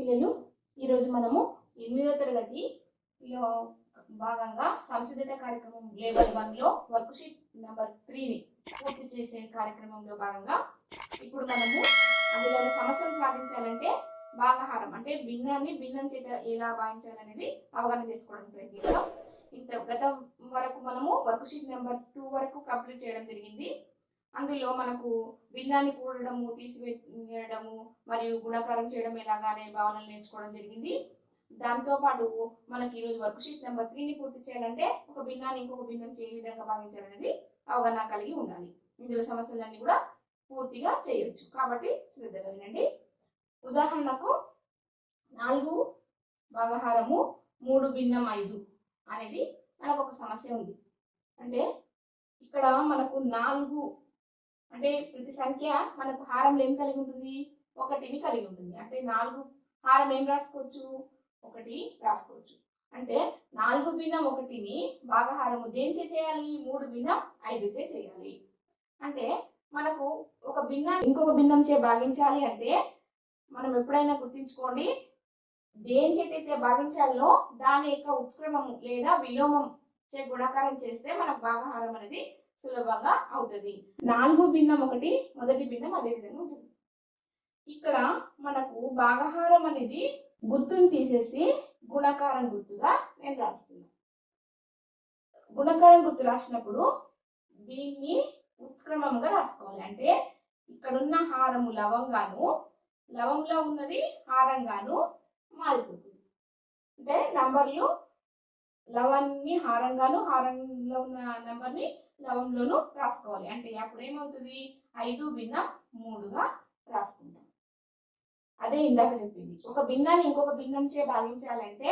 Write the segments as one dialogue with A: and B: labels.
A: పిల్లలు ఈరోజు మనము 8వ తరగతిలో భాగంగా సంసిద్ధత కార్యక్రమం లెవెల్ 1లో వర్క్ షీట్ నెంబర్ 3ని పూర్తి చేసే కార్యక్రమంలో భాగంగా ఇప్పుడు మనము అందులో సమస్యను సాధించాలంటే భాగహారం అంటే భిన్నాన్ని భిన్నం చేత ఎలా భావించాలనేది అవగాహన చేసుకోవడానికి ప్రయత్నిద్దాం. గత వరకు మనము వర్క్ షీట్ నెంబర్ 2 వరకు కంప్లీట్ చేయడం జరిగింది. అందులో మనకు భిన్నాన్ని కూడడము, తీసివేయడము మరియు గుణకారం చేయడం ఎలాగానే భావనలు నేర్చుకోవడం జరిగింది. దాంతో పాటు మనకి ఈరోజు వర్క్ షీట్ నెంబర్ 3ని పూర్తి చేయాలంటే ఒక భిన్నాన్ని ఇంకొక భిన్నం ఏ విధంగా భావించాలనేది అవగాహన కలిగి ఉండాలి. ఇందులో సమస్యలన్నీ కూడా పూర్తిగా చేయొచ్చు కాబట్టి శ్రద్ధగా వినండి. ఉదాహరణకు 4 భాగహారము 3 భిన్నం 5 అనేది మనకు ఒక సమస్య ఉంది. అంటే ఇక్కడ మనకు 4 అంటే ప్రతి సంఖ్య మనకు హారంలో ఏం కలిగి ఉంటుంది? 1ని కలిగి ఉంటుంది. అంటే 4 హారం ఏం రాసుకోవచ్చు? 1 రాసుకోవచ్చు. అంటే 4 భిన్నం 1ని భాగహారము దేనిచే చేయాలి? 3 భిన్నం 5చే చేయాలి. అంటే మనకు ఒక భిన్నాన్ని ఇంకొక భిన్నం చే భాగించాలి అంటే మనం ఎప్పుడైనా గుర్తించుకోండి, దేని చేతైతే భాగించాలో దాని యొక్క ఉత్క్రమము లేదా విలోమం చే గుణకారం చేస్తే మనకు భాగహారం అనేది సులభంగా అవుతుంది. 4 భిన్నం 1 మొదటి భిన్నం అదే విధంగా ఉంటుంది. ఇక్కడ మనకు భాగహారం అనేది గుర్తుని తీసేసి గుణకారం గుర్తుగా నేను రాస్తున్నాను. గుణకారం గుర్తు రాసినప్పుడు దీన్ని ఉత్క్రమంగా రాసుకోవాలి. అంటే ఇక్కడున్న హారము లవంగాను, లవంలో ఉన్నది హారంగాను మారిపోతుంది. అంటే నంబర్లు లవాన్ని హారంగాను, హారంలో ఉన్న నెంబర్ని లవంలోను రాసుకోవాలి. అంటే అప్పుడు ఏమవుతుంది? 5 భిన్నం 3గా రాసుకుంటాం. అదే ఇందాక చెప్పింది. ఒక భిన్నాన్ని ఇంకొక భిన్నం చే భాగించాలంటే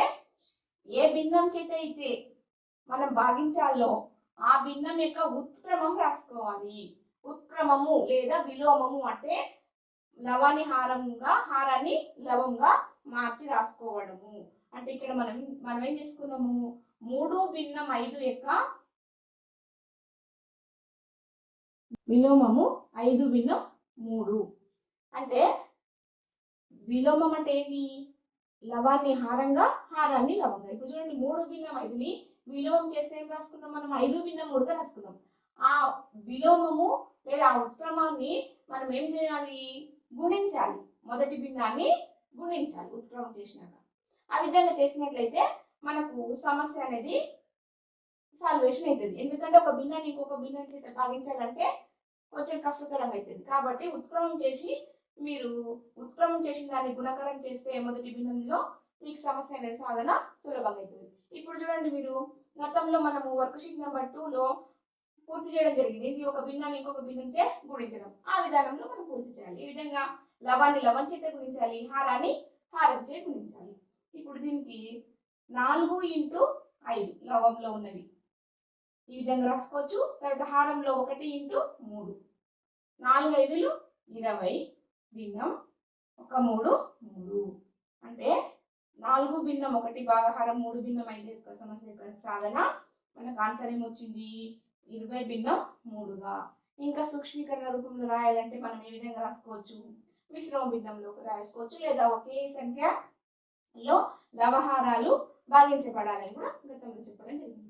A: ఏ భిన్నం చేత అయితే మనం భాగించాలో ఆ భిన్నం యొక్క ఉత్క్రమం రాసుకోవాలి. ఉత్క్రమము లేదా విలోమము అంటే లవాన్ని హారంగా, హారాన్ని లవంగా మార్చి రాసుకోవడము. అంటే ఇక్కడ మనం ఏం చేసుకున్నాము? 3 భిన్నం 5 యొక్క విలోమము 5 భిన్నం 3. అంటే విలోమం అంటే ఏంటి? లవాన్ని హారంగా, హారాన్ని లవంగా. ఇప్పుడు చూడండి, 3 భిన్నం 5ని విలోమం చేస్తే ఏం రాసుకున్నాం? మనం 5 భిన్నం 3గా రాసుకున్నాం. ఆ విలోమము లేదా ఉత్క్రమాన్ని మనం ఏం చేయాలి? గుణించాలి. మొదటి భిన్నాన్ని గుణించాలి ఉత్క్రమం చేసినాక. ఆ విధంగా చేసినట్లయితే మనకు సమస్య అనేది సాల్వేషన్ అవుతుంది. ఎందుకంటే ఒక భిన్నాన్ని ఇంకొక భిన్నం చేత భాగించాలంటే కొంచెం కష్టతరంగా అవుతుంది. కాబట్టి ఉత్క్రమం చేసి మీరు ఉత్క్రమం చేసిన దాన్ని గుణకారం చేస్తే మొదటి భిన్నంలో మీకు సమస్య అనేది సాధన సులభంగా అవుతుంది. ఇప్పుడు చూడండి, మీరు గతంలో మనము వర్క్ షీట్ నెంబర్ 2లో పూర్తి చేయడం జరిగింది. ఇది ఒక భిన్నాన్ని ఇంకొక భిన్నం చే గుణించడం. ఆ విధానంలో మనం పూర్తి చేయాలి. ఈ విధంగా లవాన్ని లవం చేత గుణించాలి, హారాన్ని హారం చే గుణించాలి. ఇప్పుడు దీనికి 4 × 5 లవంలో ఉన్నవి ఈ విధంగా రాసుకోవచ్చు. తర్వాత హారంలో 1 × 3 4 5 20 భిన్నం 1 3 3. అంటే 4 భిన్నం 1 భాగహారం 3 భిన్నం 5 యొక్క సమస్య యొక్క సాధన మనకు ఆన్సర్ ఏమొచ్చింది? 20 భిన్నం 3గా. ఇంకా సూక్ష్మీకరణ రూపంలో రాయాలంటే మనం ఏ విధంగా రాసుకోవచ్చు? మిశ్రమ భిన్నంలోకి రాసుకోవచ్చు, లేదా ఒకే సంఖ్యలో లవహారాలు భాగించబడాలని కూడా గతంలో చెప్పడం జరిగింది.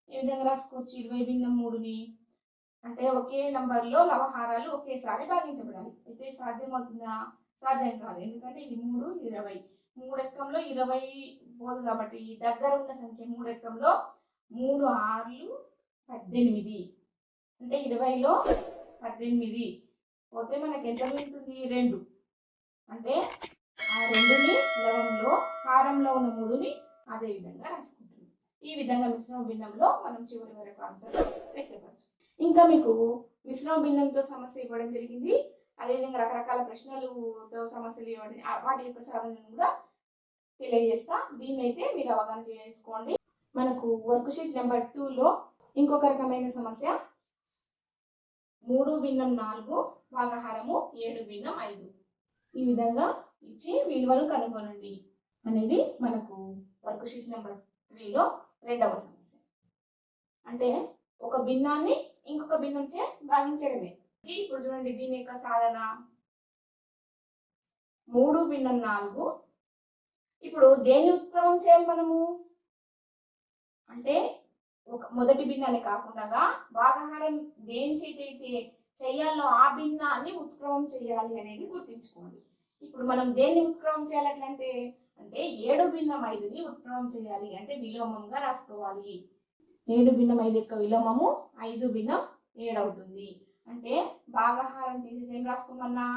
A: ఏ విధంగా రాసుకోవచ్చు 20 భిన్నం 3ని? అంటే ఒకే నంబర్లో లవహారాలు ఒకేసారి భాగించబడాలి. అయితే సాధ్యమవుతుందా? సాధ్యం కాదు. ఎందుకంటే ఇది 3 20 3 ఎక్కంలో 20 పోదు కాబట్టి దగ్గర ఉన్న సంఖ్య 3 ఎక్కంలో 3 6 18. అంటే 20లో 18 పోతే మనకి ఎంత మిగులుతుంది? 2. అంటే ఆ 2ని లవంలో, హారంలో ఉన్న 3ని అదే విధంగా రాసుకుంటుంది. ఈ విధంగా మిశ్రమ భిన్నంలో మనం చివరి వరకు ఆన్సర్ వ్యక్తపరచు. ఇంకా మీకు మిశ్రమ భిన్నంతో సమస్య ఇవ్వడం జరిగింది. అదేవిధంగా రకరకాల ప్రశ్నలతో సమస్యలు ఇవ్వడం, వాటి యొక్క సాధనను కూడా తెలియజేస్తా. దీన్ని అయితే మీరు అవగాహన చేసుకోండి. మనకు వర్క్ షీట్ నెంబర్ 2లో ఇంకొక రకమైన సమస్య 3 భిన్నం 4 భాగహారము 7 భిన్నం 5 ఈ విధంగా ఇచ్చి విలువలు కనుగొనండి అనేది మనకు వర్క్ షీట్ నెంబర్ 3లో రెండవ సమస్య. అంటే ఒక భిన్నాన్ని ఇంకొక భిన్నం చే భాగించడమే. ఇప్పుడు చూడండి, దీని యొక్క సాధన 3 భిన్నం 4 ఇప్పుడు దేన్ని ఉత్క్రమం చేయాలి మనము అంటే మొదటి భిన్నాన్ని కాకుండా భాగాహారం దేని చేతి చెయ్యాలో ఆ భిన్నాన్ని ఉత్క్రమం చేయాలి అనేది గుర్తించుకోండి. ఇప్పుడు మనం దేన్ని ఉత్క్రమం చేయాలి అంటే 7 భిన్నం 5ని ఉత్క్రమం చేయాలి అంటే విలోమంగా రాసుకోవాలి. 7 భిన్నం 5 యొక్క విలోమము 5 భిన్నం 7 అవుతుంది. అంటే భాగాహారం తీసేసి ఏం రాసుకోమన్నా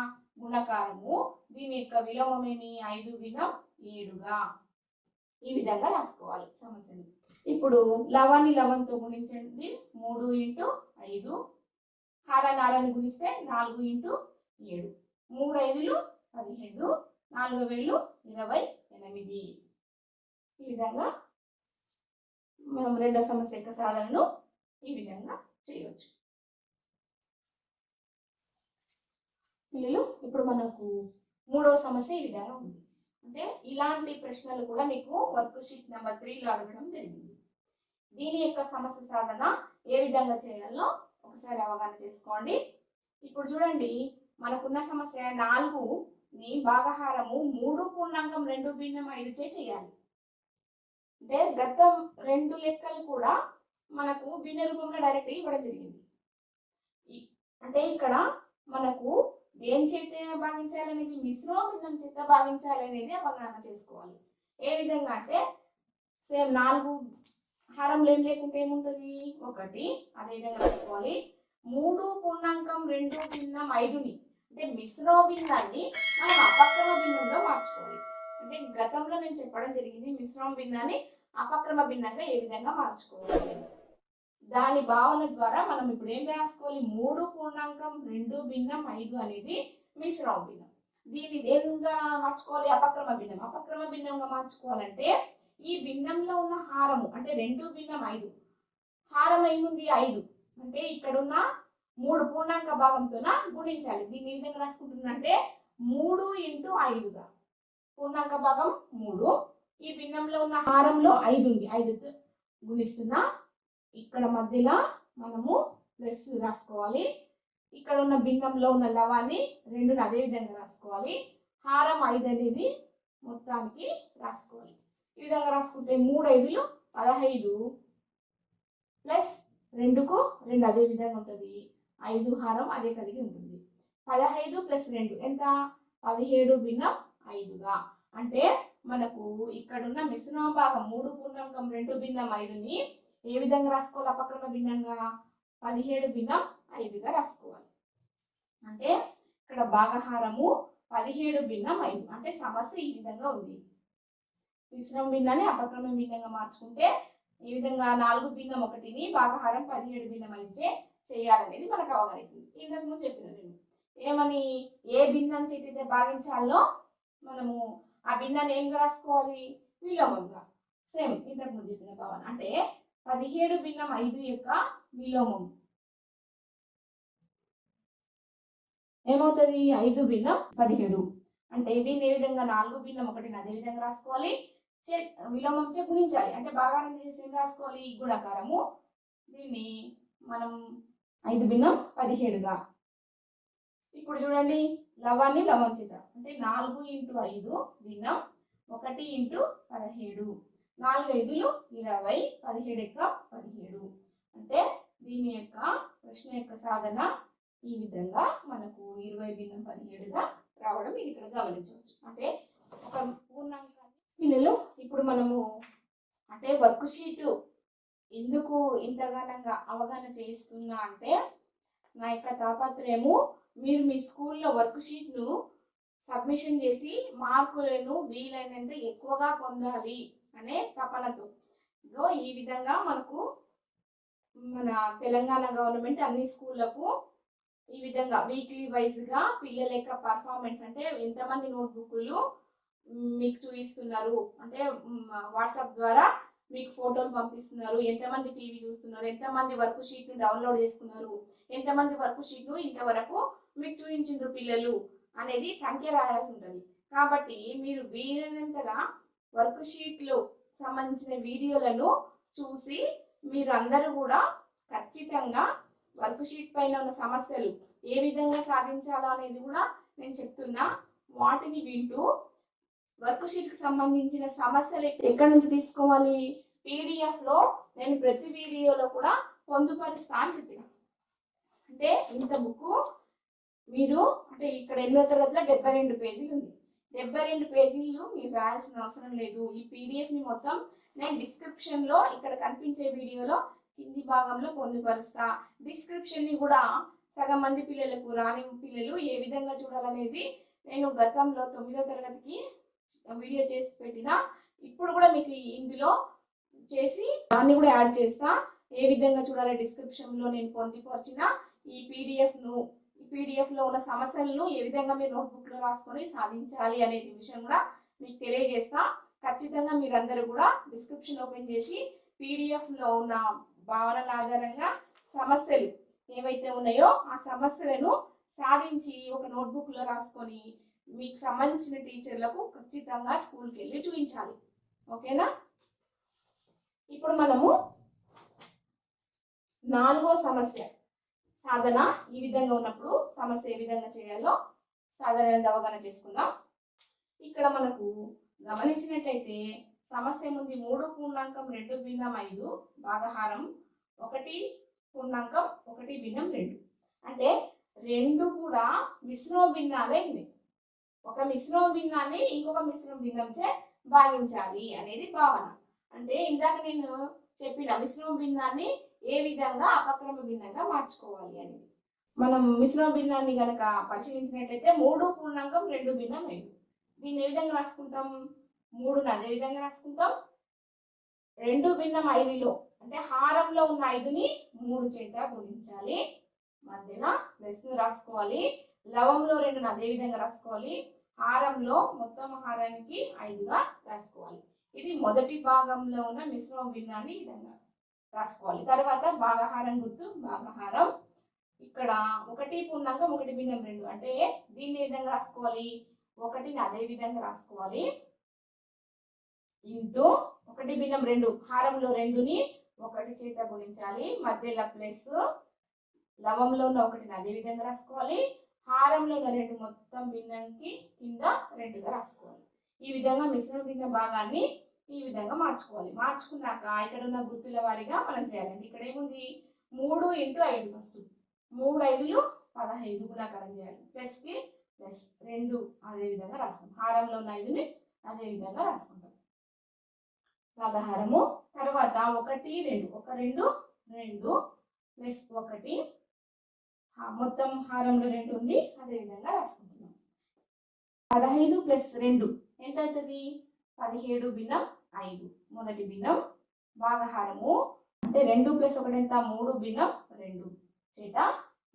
A: గుణకారము, దీని యొక్క విలోమం ఏమి 5 భిన్నం 7గా ఈ విధంగా రాసుకోవాలి సమస్యని. ఇప్పుడు లవాన్ని లవంతో గుణించండి 3 × 5, హారాన్ని హారాన్ని గుణిస్తే 4 × 7, 3 5లు 15, 4 వేలు 28. ఈ విధంగా మనం రెండో సమస్య యొక్క సాధనను ఈ విధంగా చేయవచ్చు. పిల్లలు ఇప్పుడు మనకు మూడవ సమస్య ఈ విధంగా ఉంది. అంటే ఇలాంటి ప్రశ్నలు కూడా మీకు వర్క్ షీట్ నెంబర్ 3లో అడగడం జరిగింది. దీని యొక్క సమస్య సాధన ఏ విధంగా చేయాలో ఒకసారి అవగాహన చేసుకోండి. ఇప్పుడు చూడండి, మనకున్న సమస్య 4ని భాగాహారము 3.2 భిన్నం 5 చే చేయాలి. అంటే గతం 2 లెక్కలు కూడా మనకు భిన్న రూపంలో డైరెక్ట్ ఇవ్వడం జరిగింది. అంటే ఇక్కడ మనకు దేని చేత భాగించాలనేది మిశ్రమ భిన్నం చేత భాగించాలనేది అవగాహన చేసుకోవాలి. ఏ విధంగా అంటే సేమ్ 4 హారంలో ఏం లేకుంటే ఏముంటుంది 1, అదే విధంగా రాసుకోవాలి. 3.2 భిన్నం 5ని అంటే మిశ్రమ భిన్నాన్ని మనం అపక్రమ భిన్నంలో మార్చుకోవాలి. అంటే గతంలో నేను చెప్పడం జరిగింది మిశ్రమ భిన్నాన్ని అపక్రమ భిన్నంగా ఏ విధంగా మార్చుకోవాలి. దాని భావన ద్వారా మనం ఇప్పుడు ఏం రాసుకోవాలి 3.2 భిన్నం 5 అనేది మిశ్రమ భిన్నం. దీన్ని దేనిగా మార్చుకోవాలి అపక్రమ భిన్నం. అపక్రమ భిన్నంగా మార్చుకోవాలంటే ఈ భిన్నంలో ఉన్న హారము అంటే 2 భిన్నం 5, హారం ఏముంది 5, అంటే ఇక్కడ ఉన్న 3 పూర్ణాంక భాగంతో గుణించాలి. దీన్ని ఏ విధంగా రాసుకుంటున్నా అంటే 3 × 5గా, పూర్ణాంక భాగం 3, ఈ భిన్నంలో ఉన్న హారంలో 5 ఉంది, 5తో గుణిస్తున్నా. ఇక్కడ మధ్యలో మనము ప్లస్ రాసుకోవాలి. ఇక్కడ ఉన్న భిన్నంలో ఉన్న లవాన్ని 2ని అదే విధంగా రాసుకోవాలి. హారం 5 అనేది మొత్తానికి రాసుకోవాలి. ఈ విధంగా రాసుకుంటే 3 5లు 15 ప్లస్ 2కు 2 అదే విధంగా ఉంటుంది. 5 హారం అదే కలిగి ఉంటుంది. 15 + 2 ఎంత 17 భిన్నం 5గా. అంటే మనకు ఇక్కడ ఉన్న మిశ్రమ భాగం 3.2 భిన్నం 5ని ఏ విధంగా రాసుకోవాలి అపక్రమ భిన్నంగా 17 భిన్నం 5గా రాసుకోవాలి. అంటే ఇక్కడ భాగహారము 17 భిన్నం 5. అంటే సమస్య ఈ విధంగా ఉంది. మిశ్రమ భిన్నాన్ని అపక్రమ భిన్నంగా మార్చుకుంటే ఈ విధంగా 4 భిన్నం 1ని భాగహారం 17 భిన్నం 5 చేయాలనేది మనకు అవగాహన అవుతుంది. ఇంతకు ముందు చెప్పిన నేను ఏమని ఏ భిన్నం చేతితే భాగించాలో మనము ఆ భిన్నాన్ని ఏం రాసుకోవాలి విలోమంగా. సేమ్ ఇంతకు ముందు చెప్పిన భావన అంటే 17 భిన్నం 5 యొక్క విలోమం ఏమవుతుంది 5 భిన్నం 17. అంటే దీన్ని ఏ విధంగా 4 భిన్నం 1ని అదే విధంగా రాసుకోవాలి, విలోమం చే గుణించాలి. అంటే భాగాన్ని చేసి ఏం రాసుకోవాలి గుణకారము. దీన్ని మనం 5 భిన్నం 17గా. ఇప్పుడు చూడండి లవాన్ని లవం చేత అంటే 4 × 5 భిన్నం 1 × 17, 4 5లు 20, 17 యొక్క 17. అంటే దీని యొక్క ప్రశ్న యొక్క సాధన ఈ విధంగా మనకు 20 భిన్నం 17గా రావడం ఇది ఇక్కడ గమనించవచ్చు. అంటే ఒక పూర్ణాంకాన్ని పిల్లలు ఇప్పుడు మనము అంటే వర్క్ షీట్ ఎందుకు ఇంతగానంగా అవగాహన చేస్తున్నా అంటే నా యొక్క తాపత్రయము మీరు మీ స్కూల్లో వర్క్ షీట్ను సబ్మిషన్ చేసి మార్కులను వీలైనంత ఎక్కువగా పొందాలి అనే తపనతో ఈ విధంగా మనకు మన తెలంగాణ గవర్నమెంట్ అన్ని స్కూళ్లకు ఈ విధంగా వీక్లీ వైజ్గా పిల్లల యొక్క పర్ఫార్మెన్స్ అంటే ఎంతమంది నోట్బుక్లు మీకు చూపిస్తున్నారు అంటే వాట్సాప్ ద్వారా మీకు ఫోటోలు పంపిస్తున్నారు, ఎంతమంది టీవీ చూస్తున్నారు, ఎంతమంది వర్క్ షీట్ను డౌన్లోడ్ చేసుకున్నారు, ఎంతమంది వర్క్ షీట్ను ఇంతవరకు మీకు చూపించారు పిల్లలు అనేది సంఖ్య రాయాల్సి ఉంటుంది. కాబట్టి మీరు వీలైనంతగా వర్క్ షీట్లు సంబంధించిన వీడియోలను చూసి మీరు అందరూ కూడా ఖచ్చితంగా వర్క్ షీట్ పైన ఉన్న సమస్యలు ఏ విధంగా సాధించాలో అనేది కూడా నేను చెప్తున్నా. వాటిని వింటూ వర్క్ షీట్ కి సంబంధించిన సమస్యలు ఎక్కడి నుంచి తీసుకోవాలి? పీడిఎఫ్ లో నేను ప్రతి వీడియోలో కూడా పొందుపరుస్తా అని చెప్పిన. అంటే ఇంత బుక్ మీరు అంటే ఇక్కడ 8వ తరగతిలో 72 పేజీలు ఉంది. 72 పేజీలు మీరు రాయాల్సిన అవసరం లేదు. ఈ పీడిఎఫ్ ని మొత్తం నేను డిస్క్రిప్షన్ లో ఇక్కడ కనిపించే వీడియోలో కింది భాగంలో పొందుపరుస్తా. డిస్క్రిప్షన్ ని కూడా సగం మంది పిల్లలకు రాని పిల్లలు ఏ విధంగా చూడాలనేది నేను గతంలో 9వ తరగతికి వీడియో చేసి పెట్టిన. ఇప్పుడు కూడా మీకు ఇందులో చేసి దాన్ని కూడా యాడ్ చేస్తా. ఏ విధంగా చూడాలి డిస్క్రిప్షన్ లో నేను పొందుపరిచిన ఈ పీడిఎఫ్ లో ఉన్న సమస్యలను ఏ విధంగా మీరు నోట్బుక్ లో రాసుకొని సాధించాలి అనే విషయం కూడా మీకు తెలియజేస్తా. ఖచ్చితంగా మీరందరూ కూడా డిస్క్రిప్షన్ ఓపెన్ చేసి పీడిఎఫ్ లో ఉన్న భావనల ఆధారంగా సమస్యలు ఏవైతే ఉన్నాయో ఆ సమస్యలను సాధించి ఒక నోట్బుక్ లో రాసుకొని మీకు సంబంధించిన టీచర్లకు ఖచ్చితంగా స్కూల్కి వెళ్ళి చూపించాలి. ఓకేనా? ఇప్పుడు మనము 4వ సమస్య సాధన ఈ విధంగా ఉన్నప్పుడు సమస్య ఏ విధంగా చేయాలో సాధారణ అవగాహన చేసుకుందాం. ఇక్కడ మనకు గమనించినట్లయితే సమస్య ముందు 3 పూర్ణాంకం 2 భిన్నం 5 భాగహారం 1 పూర్ణాంకం 1 భిన్నం 2. అంటే రెండు కూడా మిశ్రమ భిన్నాలే ఉన్నాయి. ఒక మిశ్రమ భిన్నాన్ని ఇంకొక మిశ్రమ భిన్నంచే భాగించాలి అనేది భావన. అంటే ఇందాక నేను చెప్పిన మిశ్రమ భిన్నాన్ని ఏ విధంగా అపక్రమ భిన్నంగా మార్చుకోవాలి అనేది. మనం మిశ్రమ భిన్నాన్ని గనక పరిశీలించినట్లయితే 3 పూర్ణాంకం 2 భిన్నం 5. దీన్ని ఏ విధంగా రాసుకుంటాం? 3ని అదే విధంగా రాసుకుంటాం. 2 భిన్నం 5లో అంటే హారంలో ఉన్న 5ని 3 చేత గుణించాలి. మధ్యలో ప్లస్ రాసుకోవాలి. లవంలో 2ని అదే విధంగా రాసుకోవాలి. హారంలో మొత్తం హారానికి 5గా రాసుకోవాలి. ఇది మొదటి భాగంలో ఉన్న మిశ్రమ భిన్నాన్ని ఈ విధంగా రాసుకోవాలి. తర్వాత భాగహారం గుర్తు భాగహారం ఇక్కడ 1 పూర్ణాంకం 1 భిన్నం 2 అంటే దీన్ని ఏ విధంగా రాసుకోవాలి? 1ని అదే విధంగా రాసుకోవాలి. ఇంటూ 1 భిన్నం 2 హారంలో 2ని 1 చేత గుణించాలి. మధ్యలో ప్లస్ లవంలో ఉన్న 1ని అదే విధంగా రాసుకోవాలి. హారంలో ఉన్న 2 మొత్తం భిన్నంకి కింద 2గా రాసుకోవాలి. ఈ విధంగా మిశ్రమ భిన్న భాగాన్ని ఈ విధంగా మార్చుకోవాలి. మార్చుకున్నాక ఇక్కడ ఉన్న గుర్తుల వారీగా మనం చేయాలండి. ఇక్కడ ఏముంది? 3 × 5 ఫస్ట్ 3 5లు 15 గుణాకారం చేయాలి. ప్లస్ కి ప్లస్ 2 అదే విధంగా రాస్తాం. హారంలో ఉన్న 5ని అదే విధంగా రాసుకుంటాం. భాగహారము తర్వాత 1 2 1 2 2 ప్లస్ 1 మొత్తం హారంలో 2 ఉంది అదే విధంగా రాసుకుంటున్నాం. 15 ప్లస్ 2 ఎంత అవుతుంది? 17 భిన్నం 5 మొదటి భిన్నం భాగహారము అంటే 2 + 1 ఎంత? 3 భిన్నం 2 చేత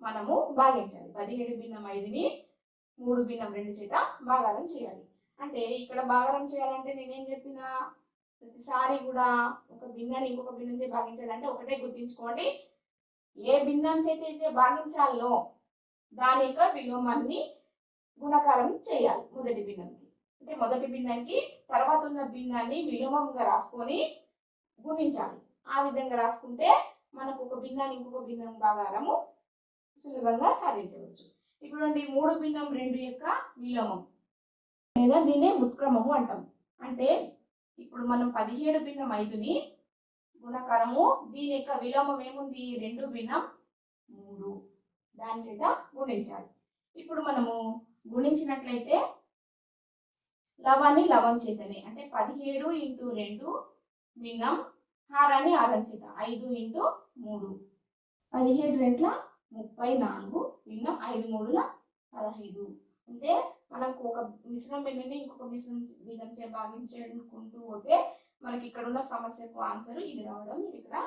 A: మనము భాగించాలి. 17 భిన్నం 5ని 3 భిన్నం 2 చేత భాగారం చేయాలి. అంటే ఇక్కడ భాగారం చేయాలంటే నేనేం చెప్పినా ప్రతిసారి కూడా ఒక భిన్నాన్ని ఇంకొక భిన్నం చే భాగించాలంటే ఒకటే గుర్తించుకోండి. ఏ భిన్నం చేత అయితే భాగించాలో దాని యొక్క విలోమాన్ని గుణకారం చేయాలి మొదటి భిన్నంకి. అంటే మొదటి భిన్నానికి తర్వాత ఉన్న భిన్నాన్ని విలోమంగా రాసుకొని గుణించాలి. ఆ విధంగా రాసుకుంటే మనకు ఒక భిన్నాన్ని ఇంకొక భిన్నం భాగారము సులభంగా సాధించవచ్చు. ఇప్పుడు 3 భిన్నం 2 యొక్క విలోమం లేదా దీన్నే ఉత్క్రమము అంటాం. అంటే ఇప్పుడు మనం 17 భిన్నం 5ని గుణకారము దీని యొక్క విలోమం ఏముంది? 2 భిన్నం 3 దాని చేత గుణించాలి. ఇప్పుడు మనము గుణించినట్లయితే లవాన్ని లవం చేతనే అంటే 17 × 2 భిన్నం హారాన్ని హారం చేత 5 × 3 17 2 34 భిన్నం 5 3 15. అంటే మనకు ఒక మిశ్రమ భిన్నాన్ని ఇంకొక మిశ్రమ భిన్నం చే భాగించుకుంటూ పోతే మనకి ఇక్కడ ఉన్న సమస్యకు ఆన్సర్ ఇది రావడం మీరు ఇక్కడ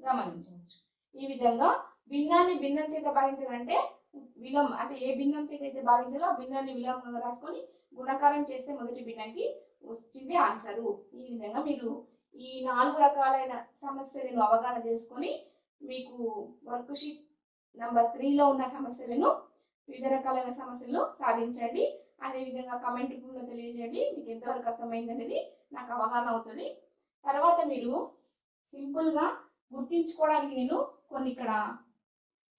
A: గమనించవచ్చు. ఈ విధంగా భిన్నాన్ని భిన్నం చేత భాగించాలంటే విలోమం అంటే ఏ భిన్నం చేత అయితే భాగించాలో ఆ భిన్నాన్ని విలోమంగా రాసుకొని గుణకారం చేస్తే మొదటి భిన్నానికి వచ్చింది ఆన్సరు. ఈ విధంగా మీరు ఈ 4 రకాలైన సమస్యలను అవగాహన చేసుకొని మీకు వర్క్ షీట్ నంబర్ 3లో ఉన్న సమస్యలను వివిధ రకాలైన సమస్యలను సాధించండి. అదేవిధంగా కామెంట్ రూపంలో తెలియజేయండి. మీకు ఎంతవరకు అర్థమైంది అనేది నాకు అవగాహన అవుతుంది. తర్వాత మీరు సింపుల్గా గుర్తించుకోవడానికి నేను కొన్ని ఇక్కడ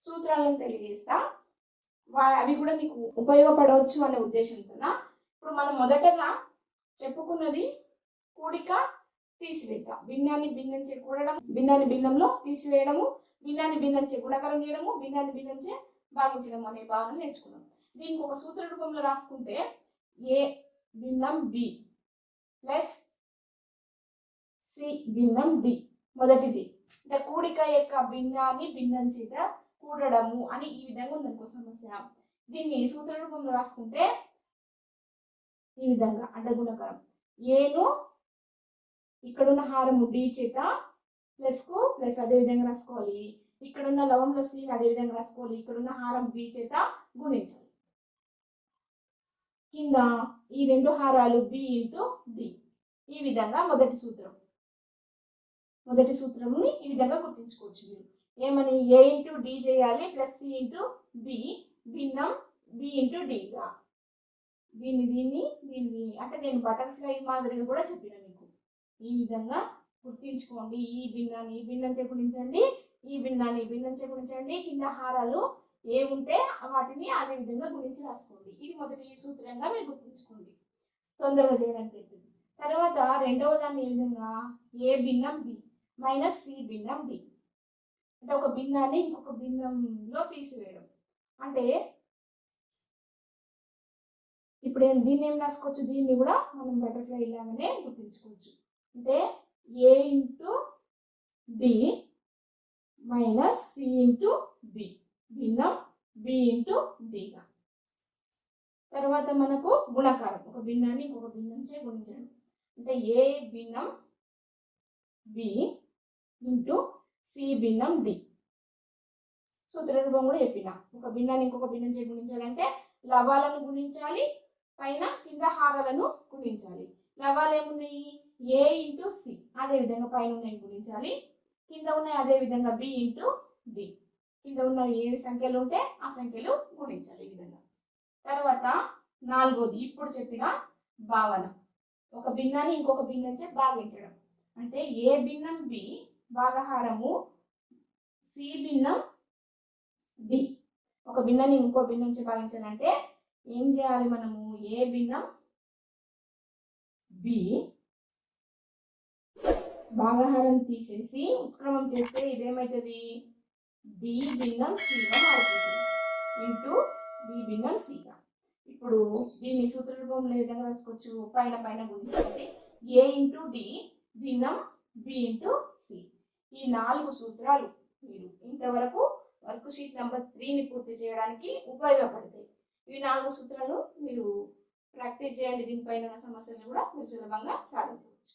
A: సూత్రాలను తెలియజేస్తా. అవి కూడా మీకు ఉపయోగపడవచ్చు అనే ఉద్దేశంతో ఇప్పుడు మనం మొదటగా చెప్పుకున్నది కూడిక తీసివేత, భిన్నాన్ని భిన్నంచే కూడడం, భిన్నాన్ని భిన్నంలో తీసివేయడము, భిన్నాన్ని భిన్నంచే గుణకరం చేయడము, భిన్నాన్ని భిన్నంచే భాగించడం అనే భావన నేర్చుకున్నాం. దీనికి ఒక సూత్ర రూపంలో రాసుకుంటే ఏ భిన్నం బి ప్లస్ సి భిన్నం డి. మొదటిది అంటే కూడిక యొక్క భిన్నాన్ని భిన్నం చేత కూడడము అని ఈ విధంగా ఉందనుకో సమస్య. దీన్ని సూత్ర రూపంలో రాసుకుంటే ఈ విధంగా అడ్డగుణకరం ఏను ఇక్కడున్న హారము డి చేత ప్లస్ కు ప్లస్ అదే విధంగా రాసుకోవాలి, ఇక్కడున్న లవంలో సి అదే విధంగా రాసుకోవాలి, ఇక్కడున్న హారం బి చేత గుణించాలి. కింద ఈ రెండు హారాలు బి ఇంటూ డి. ఈ విధంగా మొదటి సూత్రంని ఈ విధంగా గుర్తించుకోవచ్చు. మీరు ఏమని ఏ ఇంటూ డి చేయాలి ప్లస్ సి ఇంటూ బి భిన్నం బి ఇంటూ డిగా. దీన్ని అంటే నేను బటర్ఫ్లై మాదిరిగా కూడా చెప్పిన మీకు. ఈ విధంగా గుర్తించుకోండి. ఈ భిన్నాన్ని ఈ భిన్నం చే గుణించండి, ఈ భిన్నాన్ని ఈ భిన్నం చే గుణించండి, కింద హారాలు ఏముంటే వాటిని అదే విధంగా గుణించి రాసుకోండి. ఇది మొదటి సూత్రంగా మీరు గుర్తించుకోండి, తొందరగా చేయడానికి అవుతుంది. తర్వాత రెండవ దాన్ని ఏ విధంగా ఏ భిన్నం బి మైనస్ సి భిన్నం డి. అంటే ఒక భిన్నాన్ని ఇంకొక భిన్నంలో తీసివేయడం. అంటే ఇప్పుడు దీన్ని ఏం రాసుకోవచ్చు, దీన్ని కూడా మనం బటర్ఫ్లై లాగానే గుర్తించుకోవచ్చు. అంటే a into d minus c into b భిన్నం బి ఇంటూ డిగా. తర్వాత మనకు గుణకారం, ఒక భిన్నాన్ని ఇంకొక భిన్నం చే గుణించడం. అంటే ఏ భిన్నం బి ఇంటూ సి భిన్నం డి. సూత్ర రూపం కూడా చెప్పిన. ఒక భిన్నాన్ని ఇంకొక భిన్నం చే గుణించాలంటే లవాలను గుణించాలి, పైన కింద హారాలను గుణించాలి. లవాలు ఏమున్నాయి ఏ ఇంటూ సి, అదే విధంగా పైన ఉన్నాయి గుణించాలి, కింద ఉన్నాయి అదే విధంగా బి ఇంటూ డి. కింద ఉన్న ఏ సంఖ్యలు ఉంటే ఆ సంఖ్యలు గుణించాలి ఈ విధంగా. తర్వాత నాలుగోది ఇప్పుడు చెప్పిన భావన, ఒక భిన్నాన్ని ఇంకొక భిన్నం చే భాగించడం. అంటే ఏ భిన్నం బి భాగహారము సి భిన్నం డి. ఒక భిన్నాన్ని ఇంకో భిన్నం చే భాగించాలంటే ఏం చేయాలి మనము, ఏ భిన్నం బి భాగహారం తీసేసి ఉత్క్రమం చేస్తే ఇదేమైతుంది డి భిన్నం సిగా మారుతుంది ఇంటూ డి భిన్నం సిగా. ఇప్పుడు దీన్ని సూత్ర రూపంలో ఏ విధంగా రాసుకోవచ్చు, పైన పైన గుణించాలంటే ఏ ఇంటూ డి భిన్నం బి ఇంటూ సి. ఈ 4 సూత్రాలు మీరు ఇంతవరకు వర్క్ షీట్ నెంబర్ 3ని పూర్తి చేయడానికి ఉపయోగపడతాయి. ఈ 4 సూత్రాలు మీరు ప్రాక్టీస్ చేయండి. దీనిపైన సమస్యలు కూడా మీరు సులభంగా సాధించవచ్చు.